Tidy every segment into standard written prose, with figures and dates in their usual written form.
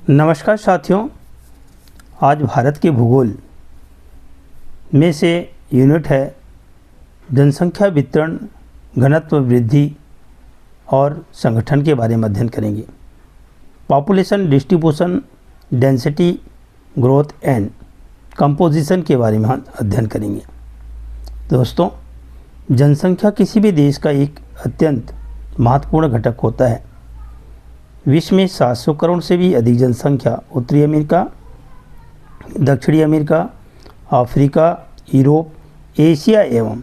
नमस्कार साथियों, आज भारत के भूगोल में से यूनिट है जनसंख्या वितरण, घनत्व वृद्धि और संगठन के बारे में अध्ययन करेंगे। Population distribution, density, growth and composition के बारे में अध्ययन करेंगे। दोस्तों, जनसंख्या किसी भी देश का एक अत्यंत महत्वपूर्ण घटक होता है। विश्व में 700 करोड़ से भी अधिक जनसंख्या उत्तरी अमेरिका, दक्षिणी अमेरिका, अफ्रीका, यूरोप, एशिया एवं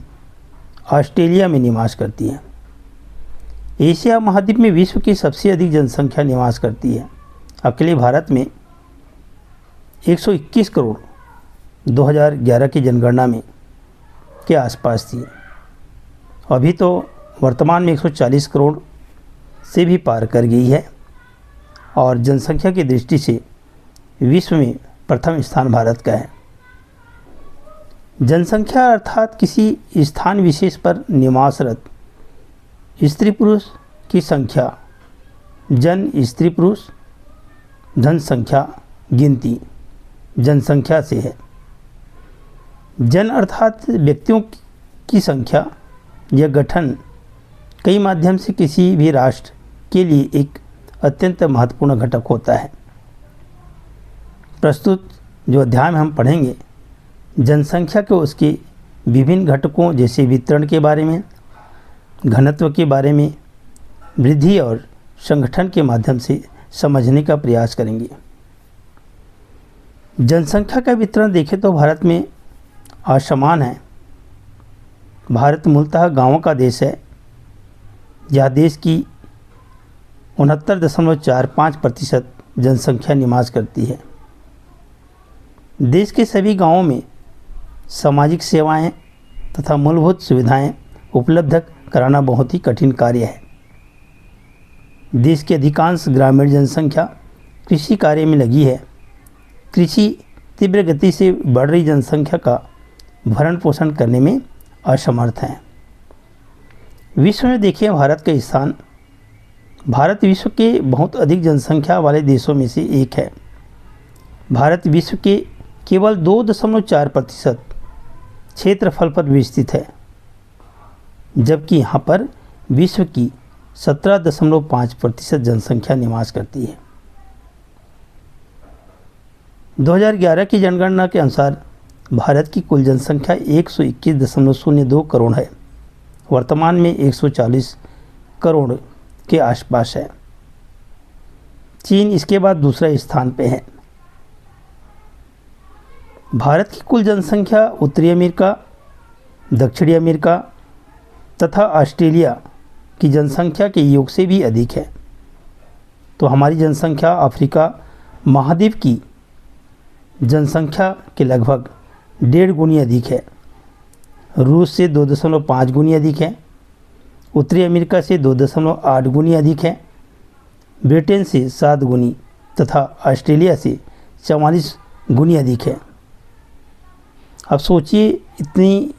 ऑस्ट्रेलिया में निवास करती है। एशिया महाद्वीप में विश्व की सबसे अधिक जनसंख्या निवास करती है। अकेले भारत में 121 करोड़ 2011 की जनगणना में के आसपास थी। अभी तो वर्तमान में 140 करोड़ से भी पार कर गई है और जनसंख्या की दृष्टि से विश्व में प्रथम स्थान भारत का है। जनसंख्या अर्थात किसी स्थान विशेष पर निवासरत स्त्री पुरुष की संख्या। जन स्त्री पुरुष, जनसंख्या गिनती जनसंख्या से है। जन अर्थात व्यक्तियों की संख्या। यह गठन कई माध्यम से किसी भी राष्ट्र के लिए एक अत्यंत महत्वपूर्ण घटक होता है। प्रस्तुत जो अध्याय में हम पढ़ेंगे, जनसंख्या के उसके विभिन्न घटकों जैसे वितरण के बारे में, घनत्व के बारे में, वृद्धि और संगठन के माध्यम से समझने का प्रयास करेंगे। जनसंख्या का वितरण देखें तो भारत में असमान है। भारत मूलतः गांवों का देश है। यह देश की 69.45% जनसंख्या निवास करती है। देश के सभी गांवों में सामाजिक सेवाएं तथा मूलभूत सुविधाएं उपलब्ध कराना बहुत ही कठिन कार्य है। देश की अधिकांश ग्रामीण जनसंख्या कृषि कार्य में लगी है। कृषि तीव्र गति से बढ़ रही जनसंख्या का भरण पोषण करने में असमर्थ है। विश्व में देखिए भारत का स्थान। भारत विश्व के बहुत अधिक जनसंख्या वाले देशों में से एक है। भारत विश्व के केवल 2.4% क्षेत्रफल पर विस्तृत है, जबकि यहाँ पर विश्व की 17.5% जनसंख्या निवास करती है। 2011 की जनगणना के अनुसार भारत की कुल जनसंख्या 121.02 करोड़ है। वर्तमान में 140 करोड़ के आसपास है। चीन इसके बाद दूसरे स्थान पे है। भारत की कुल जनसंख्या उत्तरी अमेरिका, दक्षिणी अमेरिका तथा ऑस्ट्रेलिया की जनसंख्या के योग से भी अधिक है। तो हमारी जनसंख्या अफ्रीका महाद्वीप की जनसंख्या के लगभग 1.5 गुनी अधिक है। रूस से 2.5 गुनी अधिक है। उत्तरी अमेरिका से 2.8 गुनी अधिक है। ब्रिटेन से 7 गुनी तथा ऑस्ट्रेलिया से 44 गुनी अधिक है। अब सोचिए, इतनी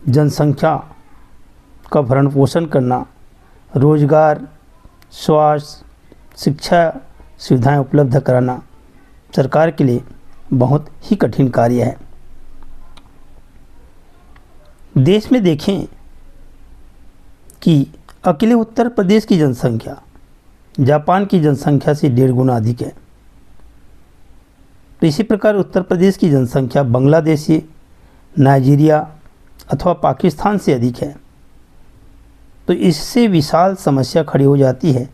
जनसंख्या का भरण पोषण करना, रोजगार, स्वास्थ्य, शिक्षा सुविधाएं उपलब्ध कराना सरकार के लिए बहुत ही कठिन कार्य है। देश में देखें कि अकेले उत्तर प्रदेश की जनसंख्या जापान की जनसंख्या से 1.5 गुना अधिक है। तो इसी प्रकार उत्तर प्रदेश की जनसंख्या बांग्लादेश, नाइजीरिया अथवा पाकिस्तान से अधिक है। तो इससे विशाल समस्या खड़ी हो जाती है।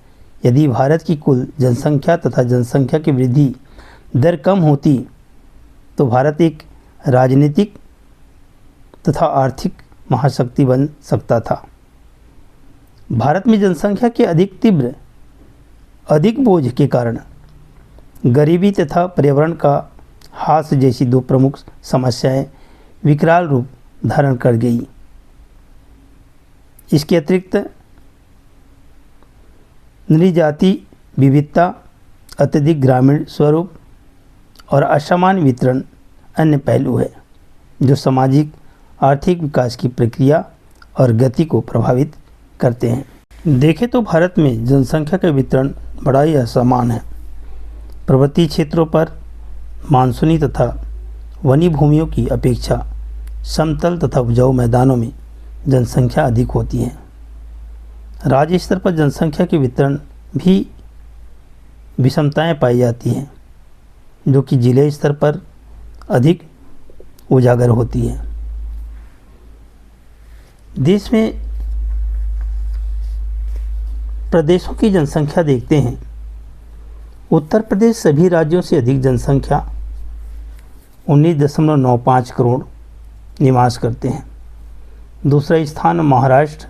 यदि भारत की कुल जनसंख्या तथा जनसंख्या की वृद्धि दर कम होती तो भारत एक राजनीतिक तथा आर्थिक महाशक्ति बन सकता था। भारत में जनसंख्या के अधिक बोझ के कारण गरीबी तथा पर्यावरण का ह्रास जैसी दो प्रमुख समस्याएं विकराल रूप धारण कर गई। इसके अतिरिक्त नृजाति विविधता, अत्यधिक ग्रामीण स्वरूप और असमान वितरण अन्य पहलू है जो सामाजिक आर्थिक विकास की प्रक्रिया और गति को प्रभावित करते हैं। देखें तो भारत में जनसंख्या का वितरण बड़ा ही असमान है। पर्वतीय क्षेत्रों पर मानसूनी तथा वनी भूमियों की अपेक्षा समतल तथा उपजाऊ मैदानों में जनसंख्या अधिक होती है। राज्य स्तर पर जनसंख्या के वितरण भी विषमताएं पाई जाती हैं, जो कि जिले स्तर पर अधिक उजागर होती है। देश में प्रदेशों की जनसंख्या देखते हैं। उत्तर प्रदेश सभी राज्यों से अधिक जनसंख्या 19.95 करोड़ निवास करते हैं। दूसरा स्थान महाराष्ट्र,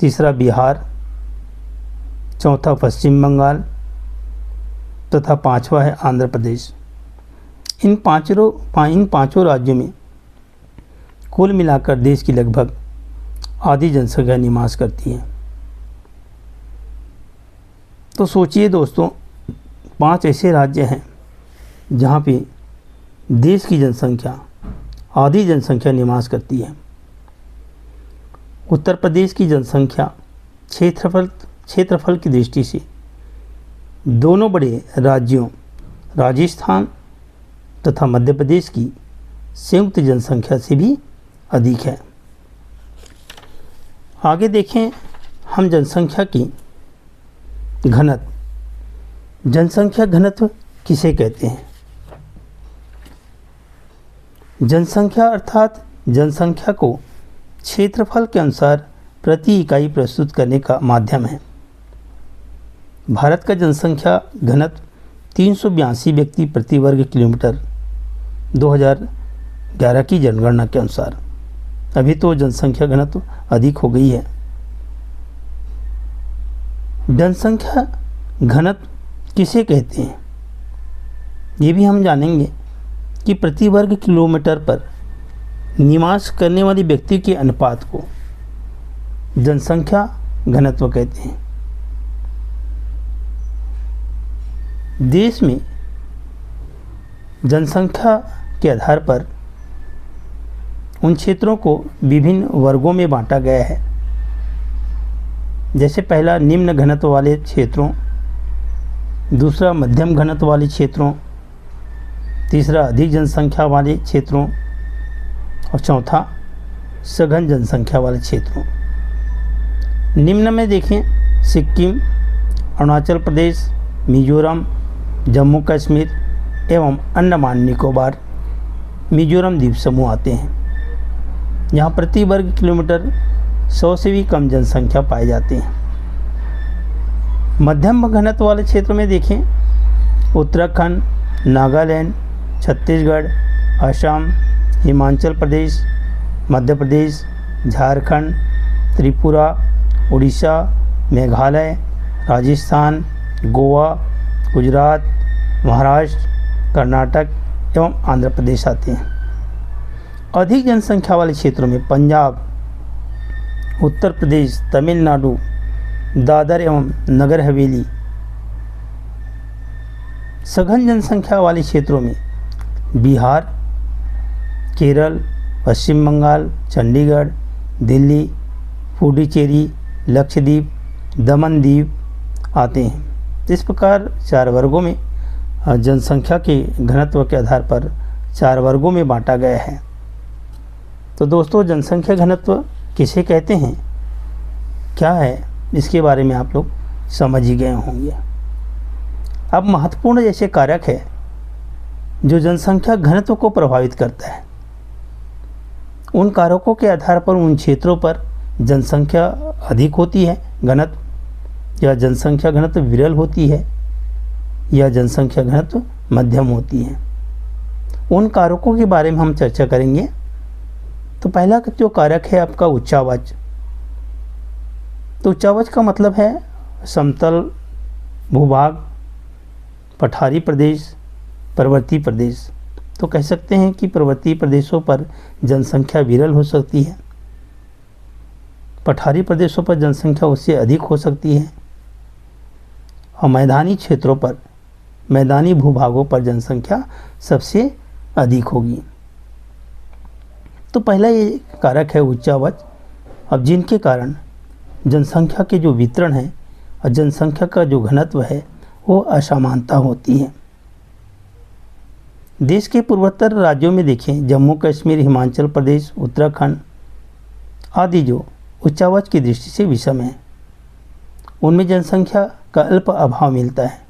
तीसरा बिहार, चौथा पश्चिम बंगाल तथा पांचवा है आंध्र प्रदेश। इन पांचों राज्यों में कुल मिलाकर देश की लगभग आधी जनसंख्या निवास करती है। तो सोचिए दोस्तों, 5 ऐसे राज्य हैं जहाँ पे देश की जनसंख्या आधी जनसंख्या निवास करती है। उत्तर प्रदेश की जनसंख्या क्षेत्रफल की दृष्टि से दोनों बड़े राज्यों राजस्थान तथा मध्य प्रदेश की संयुक्त जनसंख्या से भी अधिक है। आगे देखें हम जनसंख्या की घनत्व। जनसंख्या घनत्व किसे कहते हैं? जनसंख्या अर्थात जनसंख्या को क्षेत्रफल के अनुसार प्रति इकाई प्रस्तुत करने का माध्यम है। भारत का जनसंख्या घनत्व 382 व्यक्ति प्रति वर्ग किलोमीटर 2011 की जनगणना के अनुसार। अभी तो जनसंख्या घनत्व अधिक हो गई है। जनसंख्या घनत्व किसे कहते हैं ये भी हम जानेंगे कि प्रति वर्ग किलोमीटर पर निवास करने वाले व्यक्ति के अनुपात को जनसंख्या घनत्व कहते हैं। देश में जनसंख्या के आधार पर उन क्षेत्रों को विभिन्न वर्गों में बांटा गया है। जैसे पहला निम्न घनत्व वाले क्षेत्रों, दूसरा मध्यम घनत्व वाले क्षेत्रों, तीसरा अधिक जनसंख्या वाले क्षेत्रों और चौथा सघन जनसंख्या वाले क्षेत्रों। निम्न में देखें सिक्किम, अरुणाचल प्रदेश, मिजोरम, जम्मू कश्मीर एवं अंडमान निकोबार मिजोरम द्वीप समूह आते हैं। यहाँ प्रति वर्ग किलोमीटर 100 से भी कम जनसंख्या पाए जाते हैं। मध्यम घनत्व वाले क्षेत्रों में देखें उत्तराखंड, नागालैंड, छत्तीसगढ़, असम, हिमाचल प्रदेश, मध्य प्रदेश, झारखंड, त्रिपुरा, उड़ीसा, मेघालय, राजस्थान, गोवा, गुजरात, महाराष्ट्र, कर्नाटक एवं आंध्र प्रदेश आते हैं। अधिक जनसंख्या वाले क्षेत्रों में पंजाब, उत्तर प्रदेश, तमिलनाडु, दादर एवं नगर हवेली। सघन जनसंख्या वाले क्षेत्रों में बिहार, केरल, पश्चिम बंगाल, चंडीगढ़, दिल्ली, पुडुचेरी, लक्षद्वीप, दमन द्वीप आते हैं। इस प्रकार 4 वर्गों में जनसंख्या के घनत्व के आधार पर 4 वर्गों में बांटा गया है। तो दोस्तों, जनसंख्या घनत्व किसे कहते हैं, क्या है, इसके बारे में आप लोग समझ ही गए होंगे। अब महत्वपूर्ण जैसे कारक है जो जनसंख्या घनत्व को प्रभावित करता है, उन कारकों के आधार पर उन क्षेत्रों पर जनसंख्या अधिक होती है घनत्व, या जनसंख्या घनत्व विरल होती है, या जनसंख्या घनत्व मध्यम होती है। उन कारकों के बारे में हम चर्चा करेंगे। तो पहला जो कारक है आपका उच्चावच। तो उच्चावच का मतलब है समतल भूभाग, पठारी प्रदेश, पर्वतीय प्रदेश। तो कह सकते हैं कि पर्वतीय प्रदेशों पर जनसंख्या विरल हो सकती है, पठारी प्रदेशों पर जनसंख्या उससे अधिक हो सकती है, और मैदानी क्षेत्रों पर, मैदानी भूभागों पर जनसंख्या सबसे अधिक होगी। तो पहला ये कारक है उच्चावच। अब जिनके कारण जनसंख्या के जो वितरण है और जनसंख्या का जो घनत्व है वो असमानता होती है। देश के पूर्वोत्तर राज्यों में देखें, जम्मू कश्मीर, हिमाचल प्रदेश, उत्तराखंड आदि जो उच्चावच की दृष्टि से विषम है, उनमें जनसंख्या का अल्प अभाव मिलता है।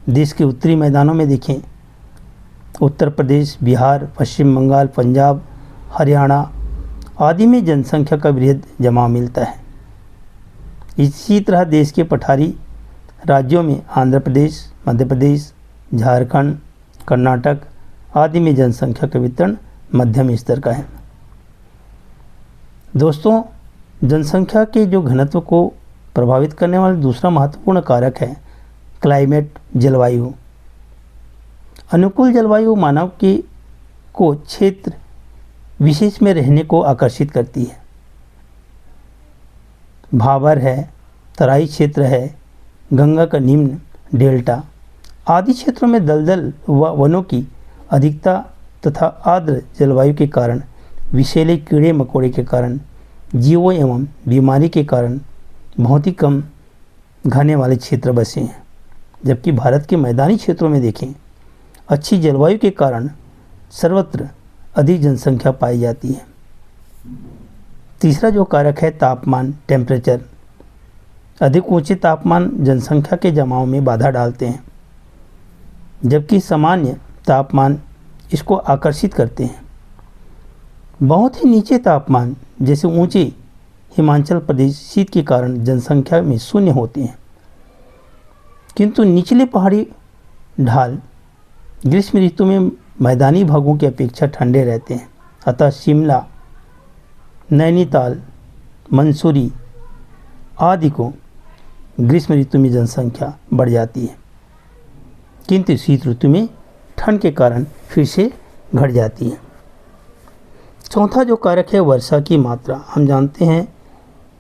देश के उत्तरी मैदानों में देखें, उत्तर प्रदेश, बिहार, पश्चिम बंगाल, पंजाब, हरियाणा आदि में जनसंख्या का वृहद जमाव मिलता है। इसी तरह देश के पठारी राज्यों में आंध्र प्रदेश, मध्य प्रदेश, झारखंड, कर्नाटक आदि में जनसंख्या का वितरण मध्यम स्तर का है। दोस्तों, जनसंख्या के जो घनत्व को प्रभावित करने वाला दूसरा महत्वपूर्ण कारक है क्लाइमेट, जलवायु। अनुकूल जलवायु मानव को क्षेत्र विशेष में रहने को आकर्षित करती है। भाबर है, तराई क्षेत्र है, गंगा का निम्न डेल्टा आदि क्षेत्रों में दलदल व वनों की अधिकता तथा आर्द्र जलवायु के कारण, विषैले कीड़े मकोड़े के कारण, जीवों एवं बीमारी के कारण बहुत ही कम घने वाले क्षेत्र बसे हैं। जबकि भारत के मैदानी क्षेत्रों में देखें, अच्छी जलवायु के कारण सर्वत्र अधिक जनसंख्या पाई जाती है। तीसरा जो कारक है तापमान, टेम्परेचर। अधिक ऊंचे तापमान जनसंख्या के जमाव में बाधा डालते हैं, जबकि सामान्य तापमान इसको आकर्षित करते हैं। बहुत ही नीचे तापमान जैसे ऊंचे हिमाचल प्रदेश शीत के कारण जनसंख्या में शून्य होते हैं, किंतु निचले पहाड़ी ढाल ग्रीष्म ऋतु में मैदानी भागों की अपेक्षा ठंडे रहते हैं। अतः शिमला, नैनीताल, मंसूरी आदि को ग्रीष्म ऋतु में जनसंख्या बढ़ जाती है, किंतु शीत ऋतु में ठंड के कारण फिर से घट जाती है। चौथा जो कारक है वर्षा की मात्रा। हम जानते हैं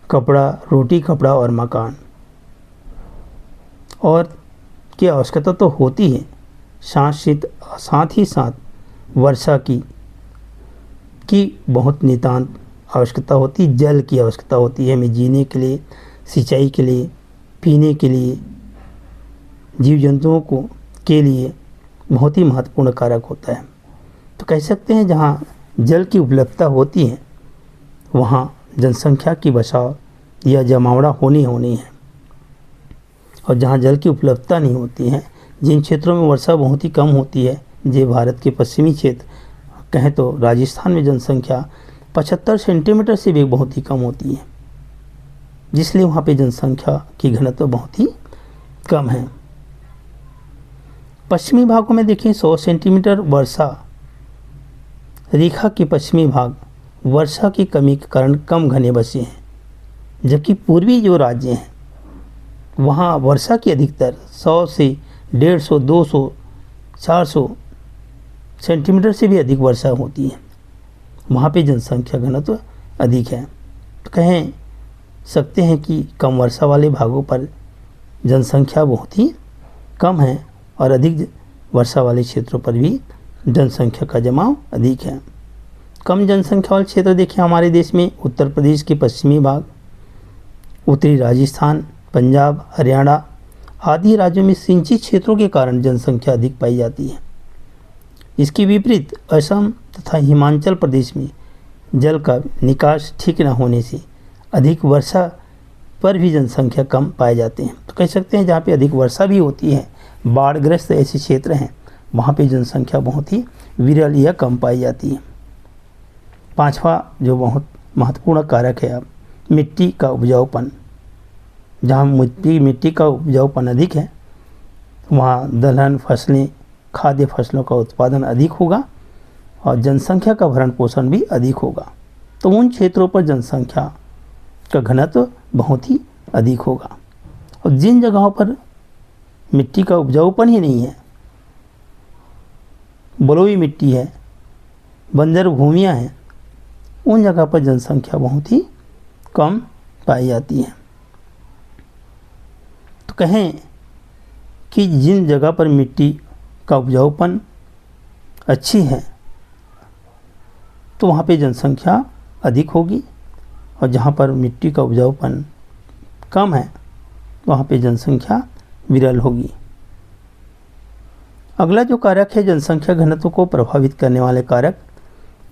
कपड़ा, रोटी कपड़ा और मकान और की आवश्यकता तो होती है, साथ ही साथ वर्षा की बहुत नितांत आवश्यकता होती है। जल की आवश्यकता होती है हमें जीने के लिए, सिंचाई के लिए, पीने के लिए, जीव जंतुओं को के लिए बहुत ही महत्वपूर्ण कारक होता है। तो कह सकते हैं जहाँ जल की उपलब्धता होती है वहाँ जनसंख्या की बसाव या जमावड़ा होनी है, और जहाँ जल की उपलब्धता नहीं होती है, जिन क्षेत्रों में वर्षा बहुत ही कम होती है, जो भारत के पश्चिमी क्षेत्र कहें तो राजस्थान में जनसंख्या 75 सेंटीमीटर से भी बहुत ही कम होती है, जिसलिए वहाँ पे जनसंख्या की घनत्व बहुत ही कम है। पश्चिमी भागों में देखें 100 सेंटीमीटर वर्षा रेखा के पश्चिमी भाग वर्षा की कमी के कारण कम घने बसे हैं, जबकि पूर्वी जो राज्य हैं वहाँ वर्षा की अधिकतर 100 से 150, 200, 400 सेंटीमीटर से भी अधिक वर्षा होती है। वहाँ पे जनसंख्या घनत्व अधिक है। तो कहें सकते हैं कि कम वर्षा वाले भागों पर जनसंख्या बहुत ही कम है और अधिक वर्षा वाले क्षेत्रों पर भी जनसंख्या का जमाव अधिक है। कम जनसंख्या वाले क्षेत्र देखिए हमारे देश में उत्तर प्रदेश के पश्चिमी भाग, उत्तरी राजस्थान, पंजाब, हरियाणा आदि राज्यों में सिंचित क्षेत्रों के कारण जनसंख्या अधिक पाई जाती है। इसके विपरीत असम तथा हिमाचल प्रदेश में जल का निकास ठीक न होने से अधिक वर्षा पर भी जनसंख्या कम पाए जाते हैं। तो कह सकते हैं जहाँ पे अधिक वर्षा भी होती है, बाढ़ग्रस्त ऐसे क्षेत्र हैं, वहाँ पे जनसंख्या बहुत ही विरल या कम पाई जाती है। पांचवा जो बहुत महत्वपूर्ण कारक है अब मिट्टी का उपजाऊपन। जहाँ मिट्टी का उपजाऊपन अधिक है वहाँ दलहन फसलें, खाद्य फसलों का उत्पादन अधिक होगा और जनसंख्या का भरण पोषण भी अधिक होगा। तो उन क्षेत्रों पर जनसंख्या का घनत्व बहुत ही अधिक होगा। और जिन जगहों पर मिट्टी का उपजाऊपन ही नहीं है, बलुई मिट्टी है, बंजर भूमियाँ हैं, उन जगह पर जनसंख्या बहुत ही कम पाई जाती है। तो कहें कि जिन जगह पर मिट्टी का उपजाऊपन अच्छी है तो वहाँ पे जनसंख्या अधिक होगी, और जहाँ पर मिट्टी का उपजाऊपन कम है वहाँ पे जनसंख्या विरल होगी। अगला जो कारक है जनसंख्या घनत्व को प्रभावित करने वाले कारक,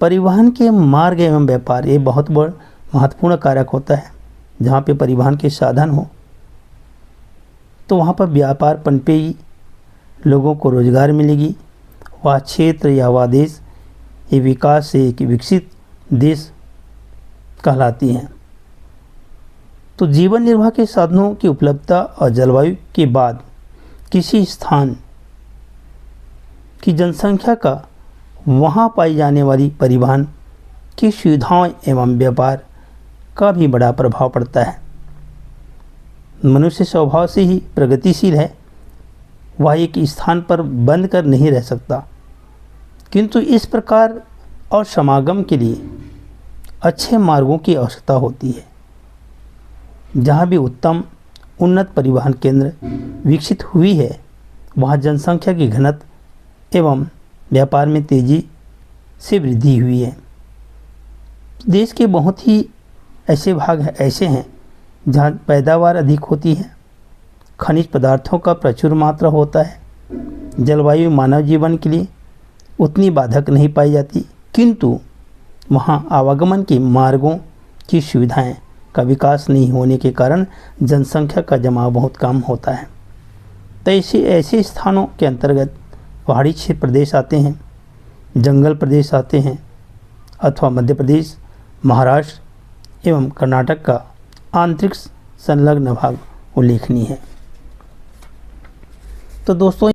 परिवहन के मार्ग एवं व्यापार। ये बहुत बड़ा महत्वपूर्ण कारक होता है। जहाँ पे परिवहन के साधन हो तो वहाँ पर व्यापार पनपेगी, लोगों को रोजगार मिलेगी, वह क्षेत्र या वह देश ये विकास से एक विकसित देश कहलाती हैं। तो जीवन निर्वाह के साधनों की उपलब्धता और जलवायु के बाद किसी स्थान की जनसंख्या का वहाँ पाई जाने वाली परिवहन की सुविधाओं एवं व्यापार का भी बड़ा प्रभाव पड़ता है। मनुष्य स्वभाव से ही प्रगतिशील है, वह एक स्थान पर बंद कर नहीं रह सकता, किंतु इस प्रकार और समागम के लिए अच्छे मार्गों की आवश्यकता होती है। जहाँ भी उत्तम उन्नत परिवहन केंद्र विकसित हुई है, वहाँ जनसंख्या की घनत्व एवं व्यापार में तेज़ी से वृद्धि हुई है। देश के बहुत ही ऐसे भाग ऐसे हैं जहाँ पैदावार अधिक होती है, खनिज पदार्थों का प्रचुर मात्रा होता है, जलवायु मानव जीवन के लिए उतनी बाधक नहीं पाई जाती, किंतु वहाँ आवागमन के मार्गों की सुविधाएं का विकास नहीं होने के कारण जनसंख्या का जमाव बहुत कम होता है। तो ऐसे स्थानों के अंतर्गत पहाड़ी क्षेत्र प्रदेश आते हैं, जंगल प्रदेश आते हैं, अथवा मध्य प्रदेश, महाराष्ट्र एवं कर्नाटक का आंतरिक संलग्न भाग उल्लेखनीय है। तो दोस्तों